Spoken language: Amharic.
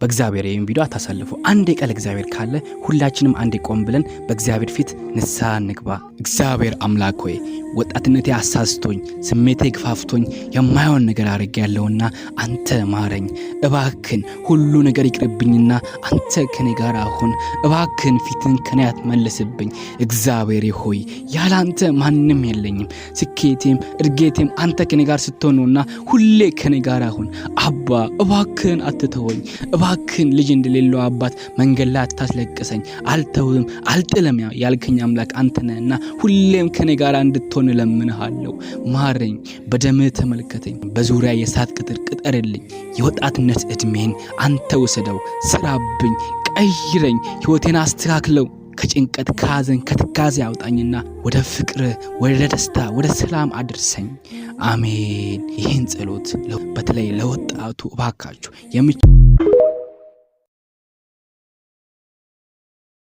በእግዚአብሔር ይሄን ቪዲዮ አታሳልፉ። አንዴ ቃል እግዚአብሔር ካለ ሁላችንም አንዴ ቆም ብለን በእግዚአብሔር ፊት ንስሐ እንግባ። እግዚአብሔር አምላክ ሆይ ወጣትነቴ አሳስቶኝ ስሜቴ ግፋፍቶኝ የማይሆን ነገር አድርጌያለሁና አንተ ማረኝ። እባክን ሁሉ ነገር ይቅርብኝና አንተ ከኔ ጋር አሁን እባክን ፊትን ከኔ አትመልስብኝ። እግዚአብሔር ሆይ ያላንተ ማንንም የለኝም። ስኬቴም እድገቴም አንተ ከኔ ጋር ስትሆንና ሁሌ ከኔ ጋር አሁን አባ እባክን አትተወኝ። እባክን ልጅ እንደሌለው አባት መንገድ ላይ አታስለቅሰኝ። አልተውም አልጥለም ያልከኝ አምላክ አንተ ነህና ሁሌም ከኔ ጋር እንድትሆን ለምንሃለሁ። ማረኝ፣ በደምህ ተመልከተኝ። በዙሪያ የሳት ቅጥር ቅጠርልኝ። የወጣትነት እድሜን አንተ ወሰደው። ስራብኝ፣ ቀይረኝ፣ ህይወቴን አስተካክለው። ከጭንቀት ከሐዘን ከትካዜ አውጣኝና ወደ ፍቅር ወደ ደስታ ወደ ሰላም አድርሰኝ። አሜን። ይህን ጸሎት በተለይ ለወጣቱ እባካችሁ